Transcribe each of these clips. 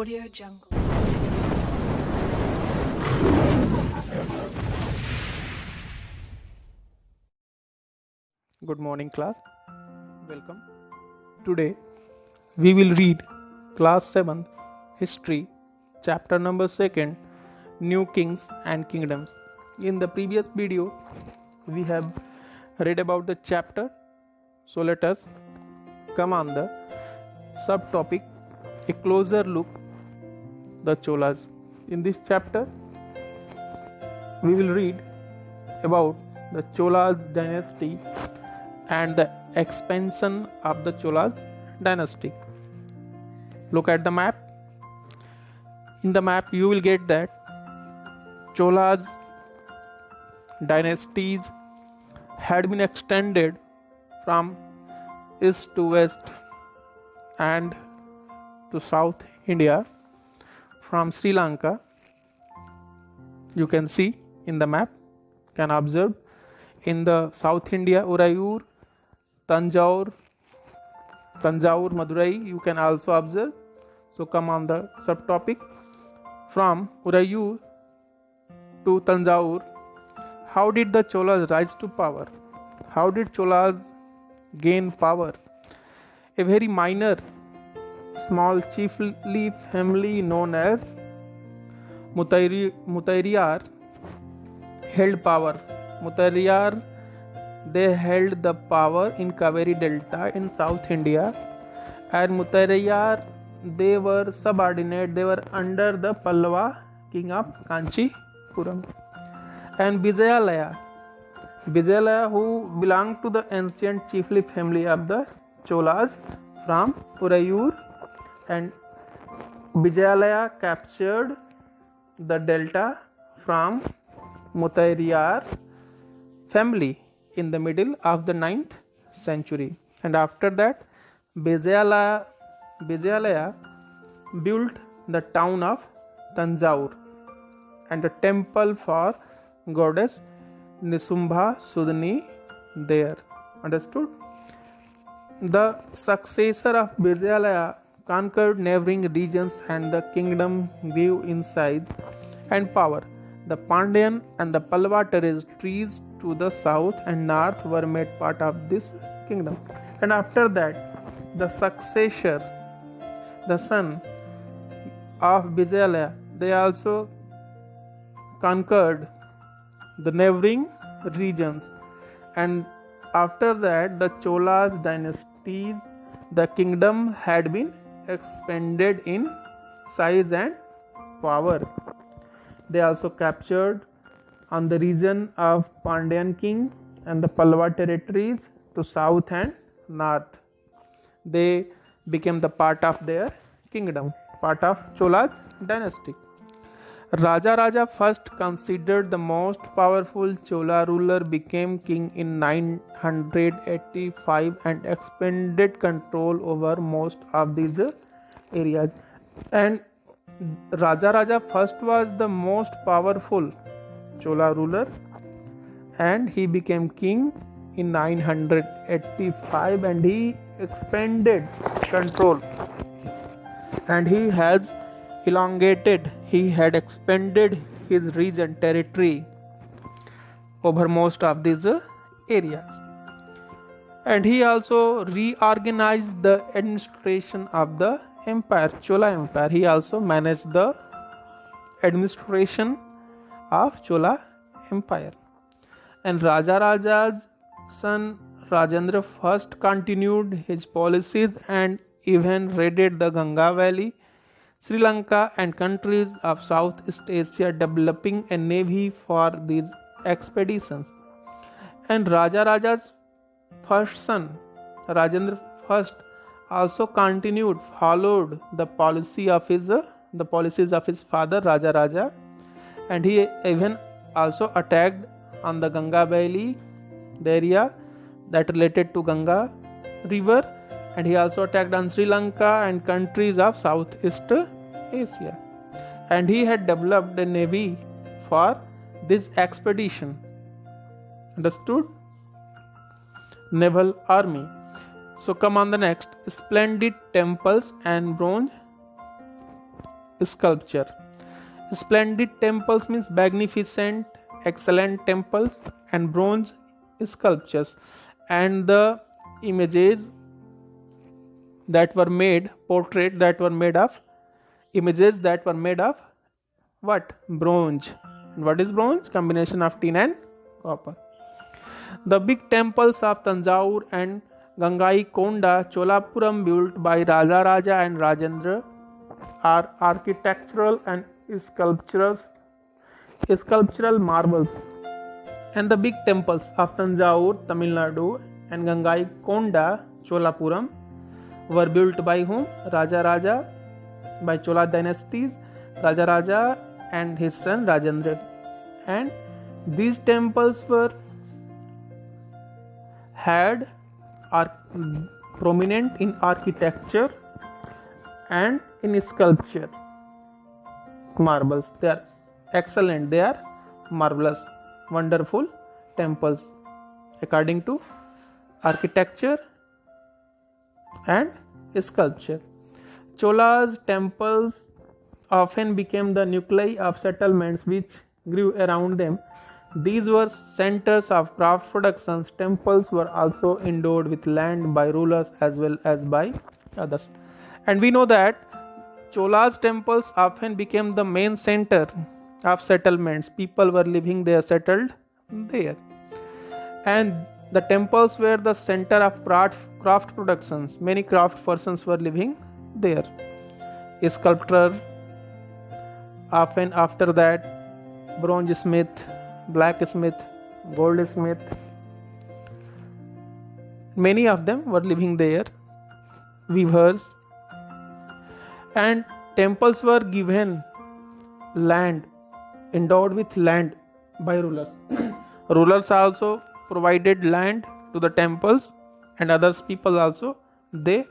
Audio Jungle. Good morning, class. Welcome. Today we will read class 7th history chapter number 2, new kings and kingdoms. In the previous video we have read about the chapter, so let us come on the subtopic, a closer look, the Cholas. In this chapter we will read about the Cholas dynasty and the expansion of the Cholas dynasty. Look at the map. In the map you will get that Cholas dynasties had been extended from east to west and to South India from Sri Lanka. You can see in the map, can observe in the South India, Urayur, Tanjore, Madurai, you can also observe. So come on the subtopic, from Urayur to Tanjore. How did the Cholas rise to power? How did Cholas gain power? A very minor, small chiefly family known as Muttairiyar held power. Muttairiyar, they held the power in Kaveri Delta in South India, and Muttairiyar, they were subordinate, they were under the Pallava king of Kanchipuram. And Vijayalaya, who belonged to the ancient chiefly family of the Cholas from Urayur, and Vijayalaya captured the delta from Muttairiyar family in the middle of the 9th century. And after that, Vijayalaya built the town of Tanjore and a temple for goddess Nisumba Sudni there. Understood? The successor of Vijayalaya conquered neighboring regions and the kingdom grew in size and power. The Pandyan and the Pallava territories to the south and north were made part of this kingdom. And after that, the successor, the son of Vijayalaya, they also conquered the neighboring regions. And after that, the Cholas dynasties, the kingdom had been expanded in size and power. They also captured on the region of Pandyan king and the Pallava territories to south and north. They became the part of their kingdom, part of Cholas dynasty. Raja first, considered the most powerful Chola ruler, became king in 985 and expanded control over most of these areas. And Raja first was the most powerful Chola ruler, and he became king in 985 and he expanded control, and he had expanded his region territory over most of these areas. And he also reorganized the administration of the empire, Chola empire. He also managed the administration of Chola empire. And Raja's son Rajendra first continued his policies and even raided the Ganga Valley, Sri Lanka and countries of Southeast Asia, developing a navy for these expeditions. And Raja's first son Rajendra first also followed the policies of his father Raja, and he even also attacked on the Ganga Valley, the area that related to Ganga river, and he also attacked on Sri Lanka and countries of Southeast Asia. And he had developed a navy for this expedition. Understood? Naval army. So come on the next. Splendid temples and bronze sculpture. Splendid temples means magnificent, excellent temples, and bronze sculptures, and the images that were made, portrait that were made of, images that were made of what? Bronze. And what is bronze? Combination of tin and copper. The big temples of Tanjore and Gangaikonda, Cholapuram, built by Raja Raja and Rajendra, are architectural and sculptural marvels. And the big temples of Tanjore, Tamil Nadu, and Gangaikonda, Cholapuram, were built by whom? Raja Raja, by Chola dynasties, Raja Raja and his son Rajendra. And these temples were are prominent in architecture and in sculpture marvels. They are excellent, they are marvelous, wonderful temples according to architecture and sculpture. Chola's temples often became the nuclei of settlements which grew around them. These were centers of craft productions. Temples were also endowed with land by rulers as well as by others. And we know that Chola's temples often became the main center of settlements. People were living there, settled there. And the temples were the center of craft productions. Many craft persons were living there. A sculptor, often after that, bronze smith, blacksmith, goldsmith, many of them were living there, weavers. And temples were given land, endowed with land by rulers. Rulers also provided land to the temples, and others people also, they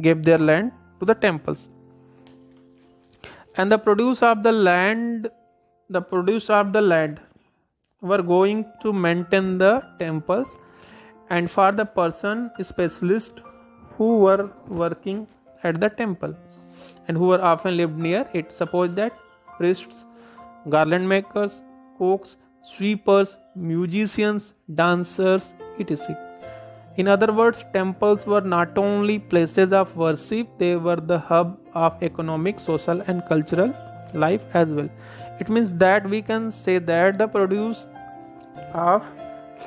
gave their land to the temples. And the produce of the land were going to maintain the temples, and for the person specialist who were working at the temple and who were often lived near it. Suppose that priests, garland makers, cooks, sweepers, musicians, dancers, etc. In other words, temples were not only places of worship, they were the hub of economic, social and cultural life as well. It means that we can say that the produce of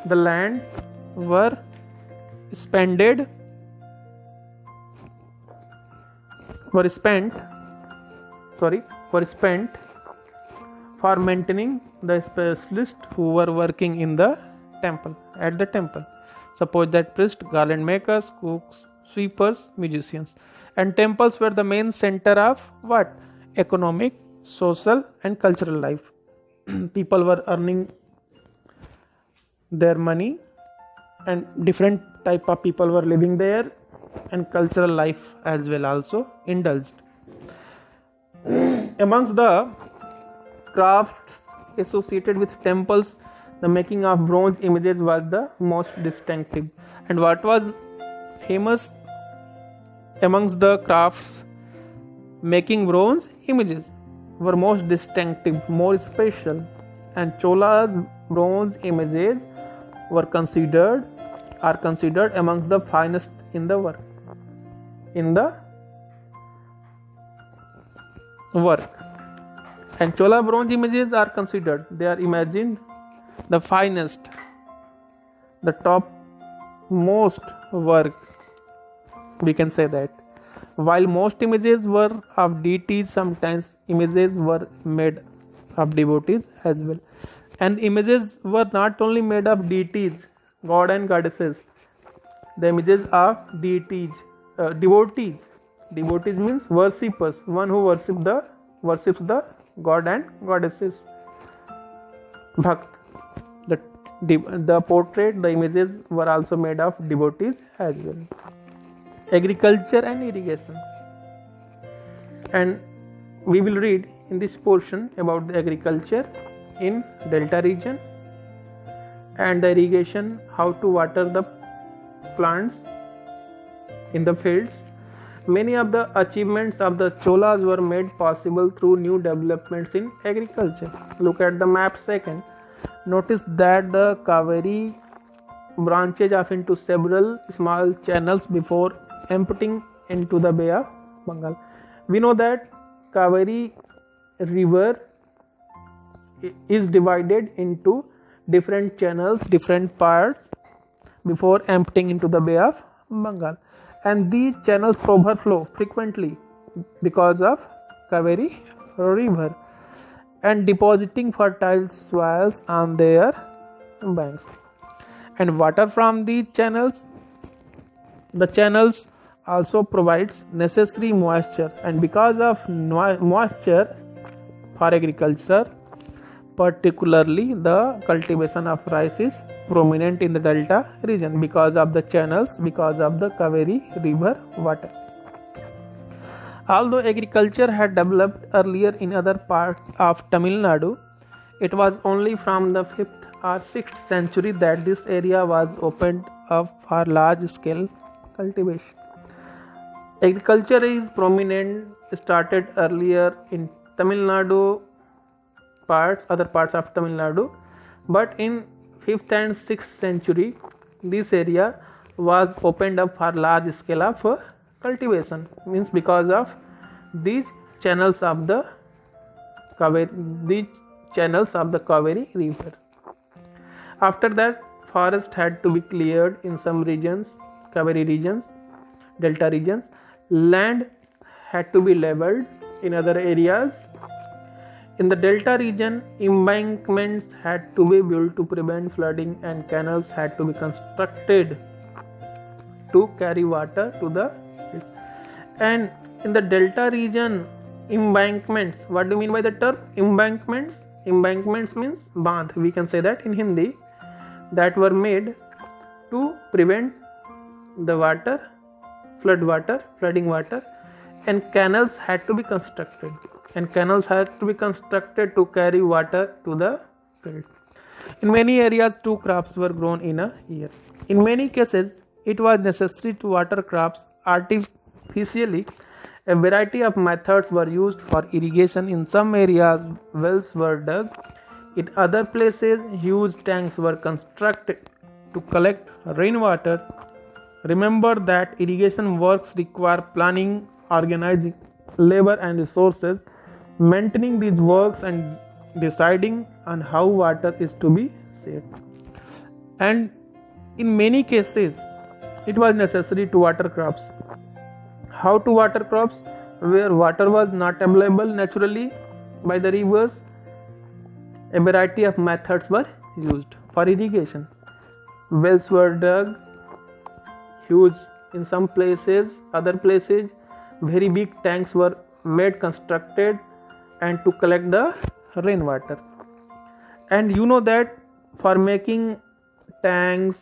the land were spent for maintaining the specialists who were working in the temple, at the temple. Suppose that priests, garland makers, cooks, sweepers, musicians. And temples were the main center of what? Economic, social and cultural life. People were earning their money, and different type of people were living there, and cultural life as well also indulged. Amongst the crafts associated with temples, the making of bronze images was the most distinctive. And what was famous amongst the crafts? Making bronze images were most distinctive, more special. And Chola's bronze images are considered amongst the finest in the work. And Chola bronze images are considered, they are imagined the finest, the top most work, we can say that. While most images were of deities, sometimes images were made of devotees as well. And images were not only made of deities, god and goddesses, the images of deities, devotees. Devotees means worshippers, one who worships the god and goddesses. Bhakt. The portrait, the images were also made of devotees as well. Agriculture and irrigation. And we will read in this portion about the agriculture in Delta region and the irrigation, how to water the plants in the fields, Many of the achievements of the Cholas were made possible through new developments in agriculture. Look at the map second. Notice that the Kaveri branches off into several small channels before emptying into the Bay of Bengal. We know that Kaveri river is divided into different channels, different parts before emptying into the Bay of Bengal, and these channels overflow frequently because of Kaveri river and depositing fertile soils on their banks. And water from these channels, the channels also provides necessary moisture, and because of moisture for agriculture, particularly the cultivation of rice is prominent in the delta region because of the channels, because of the Kaveri river water. Although agriculture had developed earlier in other parts of Tamil Nadu, it was only from the 5th or 6th century that this area was opened up for large scale cultivation. Agriculture is prominent, started earlier in Tamil Nadu other parts of Tamil Nadu, but in 5th and 6th century this area was opened up for large scale of cultivation, means because of these channels of the Kaveri river. After that, forest had to be cleared in some regions, Kaveri regions, delta regions. Land had to be leveled in other areas. In the delta region, embankments had to be built to prevent flooding, and canals had to be constructed to carry water to the hills. And in the delta region, embankments, what do you mean by the term embankments? Embankments means bandh, we can say that in Hindi, that were made to prevent the water, flooding water, and canals had to be constructed. And canals had to be constructed to carry water to the field. In many areas, 2 crops were grown in a year. In many cases, it was necessary to water crops artificially. A variety of methods were used for irrigation. In some areas, wells were dug. In other places, huge tanks were constructed to collect rainwater. Remember that irrigation works require planning, organizing labor and resources, maintaining these works, and deciding on how water is to be saved. And in many cases, it was necessary to water crops. How to water crops? Where water was not available naturally by the rivers, a variety of methods were used for irrigation. Wells were dug, huge in some places, other places very big tanks were constructed and to collect the rainwater. And you know that for making tanks,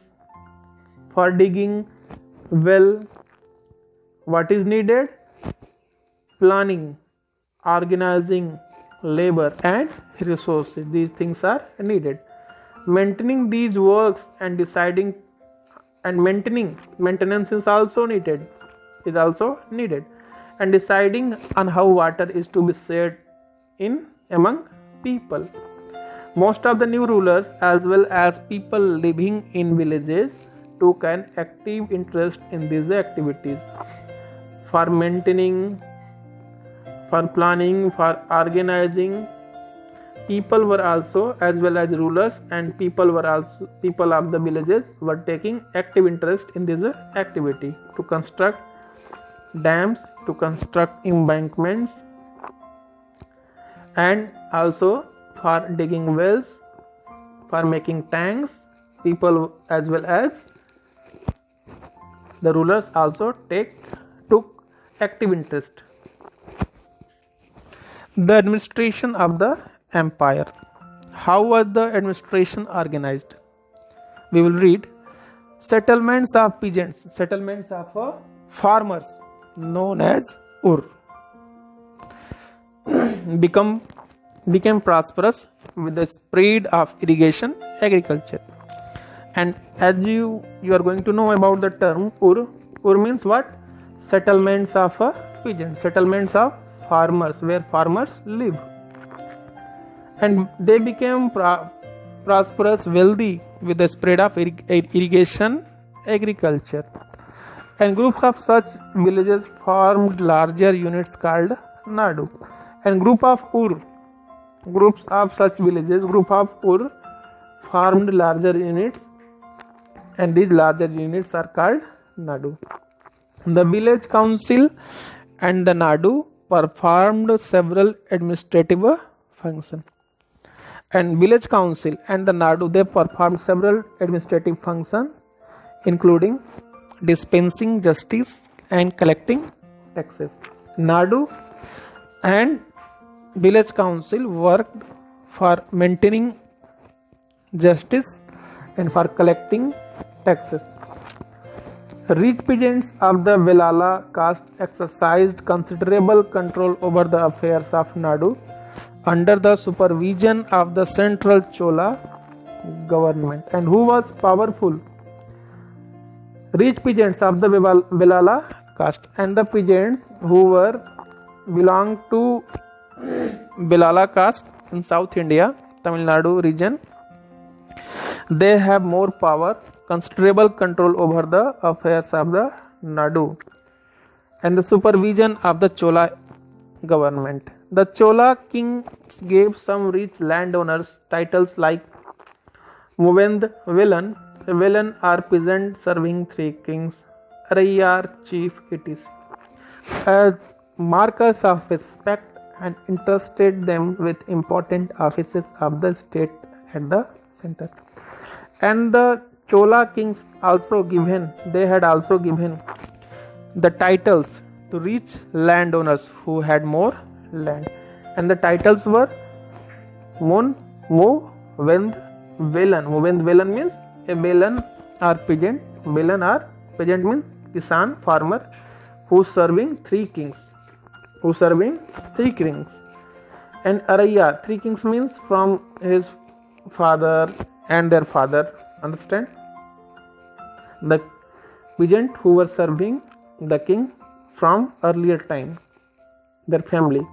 for digging well, what is needed? Planning, organizing labor and resources. These things are needed. Maintaining these works and deciding and maintenance is also needed, and deciding on how water is to be shared in among people. Most of the new rulers as well as people living in villages took an active interest in these activities. For maintaining, for planning, for organizing, people were also, as well as rulers and people of the villages were taking active interest in this activity to construct dams, to construct embankments, and also for digging wells, for making tanks. People as well as the rulers also took active interest. The administration of the empire. How was the administration organized? We will read. Settlements of peasants, settlements of farmers known as Ur became prosperous with the spread of irrigation agriculture. And as you are going to know about the term Ur means what? settlements of peasants, settlements of farmers, where farmers live, and they became prosperous, wealthy with the spread of irrigation agriculture. And groups of such villages formed larger units called Nadu. And groups of such villages, group of formed larger units, and these larger units are called Nadu. The village council and the Nadu performed several administrative functions. And village council and the Nadu, they performed several administrative functions, including dispensing justice and collecting taxes. Nadu and village council worked for maintaining justice and for collecting taxes. Rich peasants of the Velala caste exercised considerable control over the affairs of Nadu under the supervision of the central Chola government. And who was powerful? Rich peasants of the Velala caste, and the peasants who belonged to Velala caste in South India, Tamil Nadu region, they have more power, considerable control over the affairs of the Nadu and the supervision of the Chola government. The Chola kings gave some rich landowners titles like Muvend Velan. Velan are peasant serving three kings. Arayyar chief it is. As markers of respect and entrusted them with important offices of the state at the center. And the Chola kings had also given the titles to rich landowners who had more land. And the titles were Mu Vend Velan. Muvend Velan means a Velan or peasant. Velan or peasant means kisan, farmer, who serving three kings. And Arayyar, three kings means from his father and their father. Understand? The peasant who were serving the king from earlier time, their family.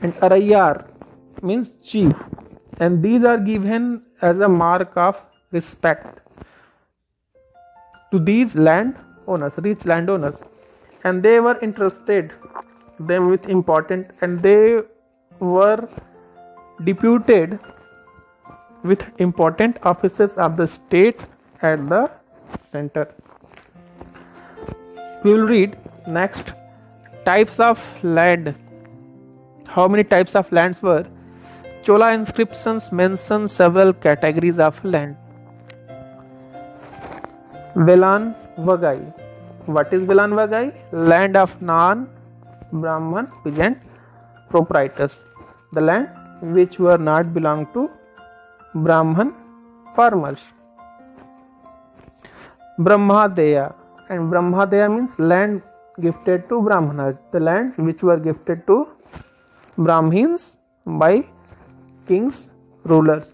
And Arayyar means chief, and these are given as a mark of respect to these rich landowners, and they were entrusted them with important, and they were deputed with important offices of the state at the center. We will read next types of land. How many types of lands were? Chola inscriptions mention several categories of land. Velan Vagai. What is Velan Vagai? Land of non-Brahman peasant proprietors. The land which were not belong to Brahman farmers. Brahmadeya. And Brahmadeya means land gifted to Brahmanas. The land which were gifted to Brahmins by kings, rulers.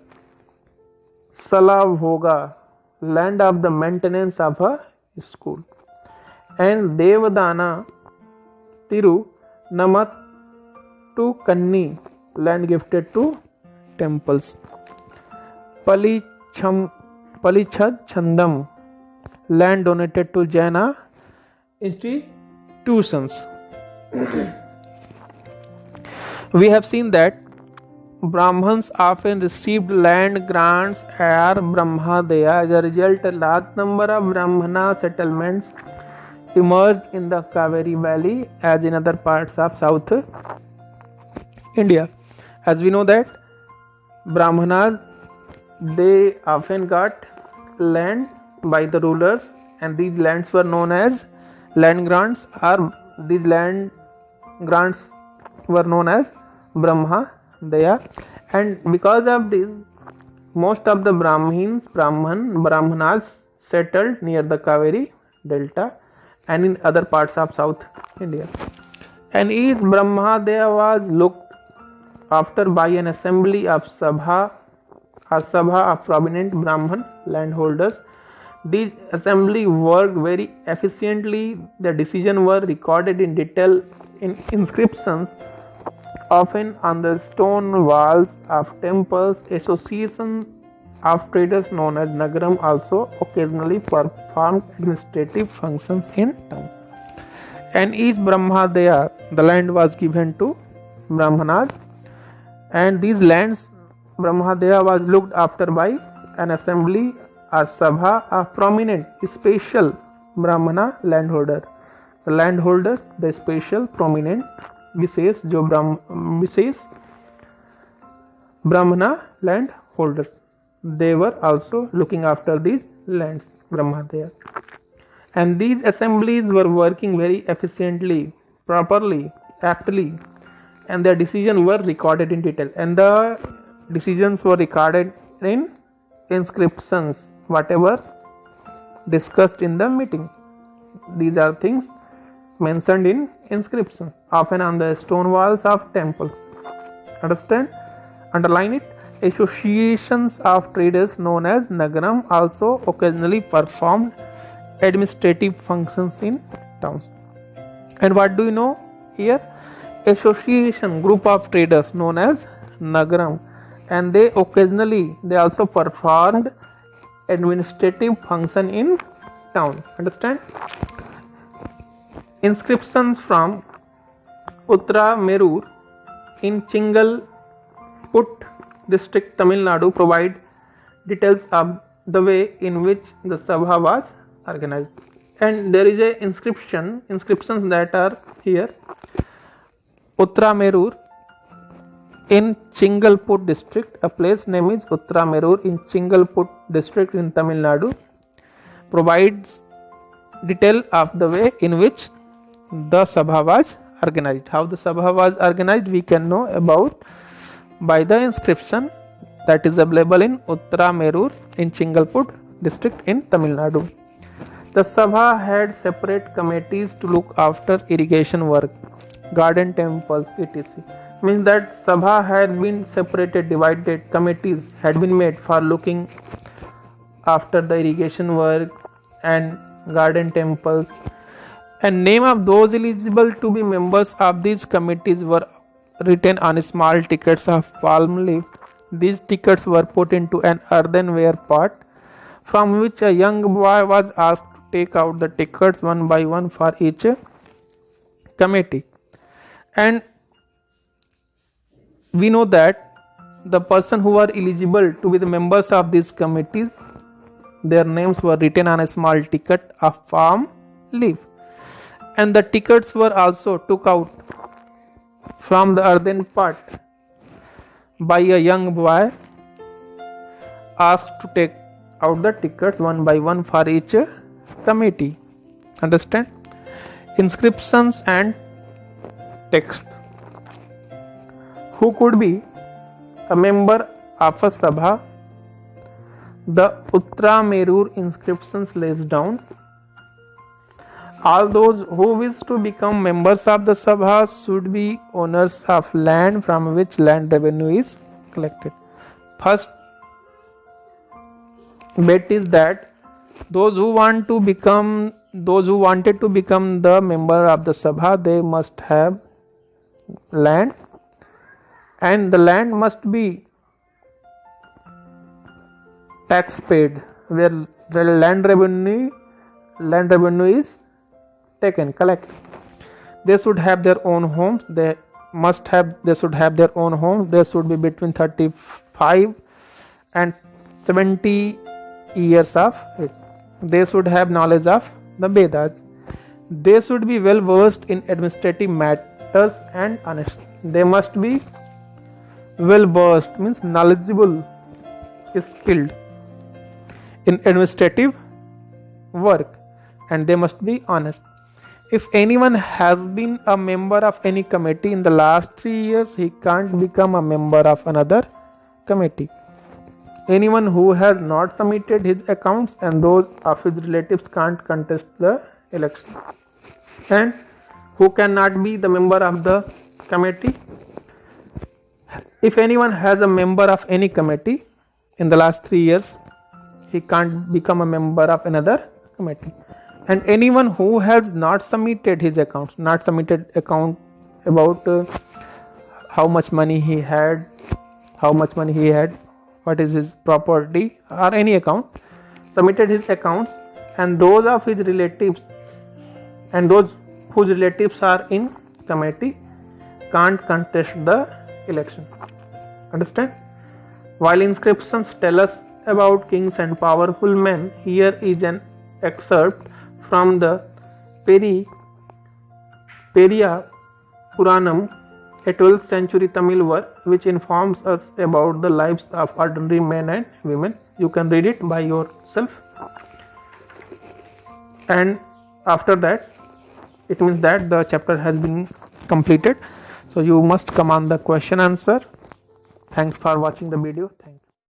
Salavhoga, land of the maintenance of a school. And Devadana Tiru Namattu Kanni, land gifted to temples. Palichad Chandam, land donated to Jaina institutions. We have seen that Brahmins often received land grants or Brahmadeya. As a result, a large number of Brahmana settlements emerged in the Kaveri Valley as in other parts of South India. As we know that Brahmanas, they often got land by the rulers, and these lands were known as land grants, or these land grants were known as Brahmadeya. And because of this, most of the Brahmanas settled near the Kaveri Delta and in other parts of South India. And each Brahmadeya was looked after by an assembly of Sabha of prominent Brahman landholders These assembly worked very efficiently. The decisions were recorded in detail in inscriptions, often on the stone walls of temples. Associations of traders known as Nagaram also occasionally performed administrative functions in town. And each Brahmadeya, the land was given to Brahmanas, and these lands Brahmadeya was looked after by an assembly or sabha of prominent special Brahmana landholder. The landholders, the special prominent विशेष जो विशेष Brahmana landholders, they were also looking after these lands, Brahmadeya. And these assemblies were working very efficiently, properly, aptly, and their decisions were recorded in detail. And the decisions were recorded in inscriptions, whatever discussed in the meeting. These are things mentioned in inscription, often on the stone walls of temples. Understand? Underline it. Associations of traders known as Nagaram also occasionally performed administrative functions in towns. And what do you know here? Association, group of traders known as Nagaram, and they also performed administrative function in town. Understand? Inscriptions from Uttara Merur in Chingalput district, Tamil Nadu provide details of the way in which the Sabha was organized. And there is a inscriptions that are here. Uttara Merur in Chingalput district, a place name is Uttara Merur in Chingalput district in Tamil Nadu, provides detail of the way in which the Sabha was organized. How the Sabha was organized we can know about by the inscription that is available in Uttara Merur in Chingalput district in Tamil Nadu. The Sabha had separate committees to look after irrigation work, garden temples, etc. Means that Sabha had been separated, divided, committees had been made for looking after the irrigation work and garden temples. And name of those eligible to be members of these committees were written on small tickets of palm leaf. These tickets were put into an earthenware pot, from which a young boy was asked to take out the tickets one by one for each committee. And we know that the person who are eligible to be the members of these committees, their names were written on a small ticket of palm leaf. And the tickets were also took out from the earthen pot by a young boy asked to take out the tickets one by one for each committee. Understand? Inscriptions and text. Who could be a member of a Sabha? The Uttara Merur inscriptions lays down. All those who wish to become members of the Sabha should be owners of land from which land revenue is collected. First bet is that those who wanted to become the member of the Sabha, they must have land, and the land must be tax paid, where the land revenue is collect. They should have their own homes. They should have their own homes. They should be between 35 and 70 years of age. They should have knowledge of the Vedas. They should be well versed in administrative matters and honest. They must be well versed, means knowledgeable, skilled in administrative work, and they must be honest. If anyone has been a member of any committee in the last 3 years, he can't become a member of another committee. Anyone who has not submitted his accounts and those of his relatives can't contest the election. And who cannot be the member of the committee? If anyone has a member of any committee in the last 3 years, he can't become a member of another committee. And anyone who has not submitted his accounts, not submitted account about how much money he had, what is his property, or any account, submitted his accounts, and those of his relatives and those whose relatives are in committee can't contest the election. Understand? While inscriptions tell us about kings and powerful men, here is an excerpt from the Periya Puranam, a 12th century Tamil work which informs us about the lives of ordinary men and women. You can read it by yourself. And after that, it means that the chapter has been completed. So you must come on the question answer. Thanks for watching the video.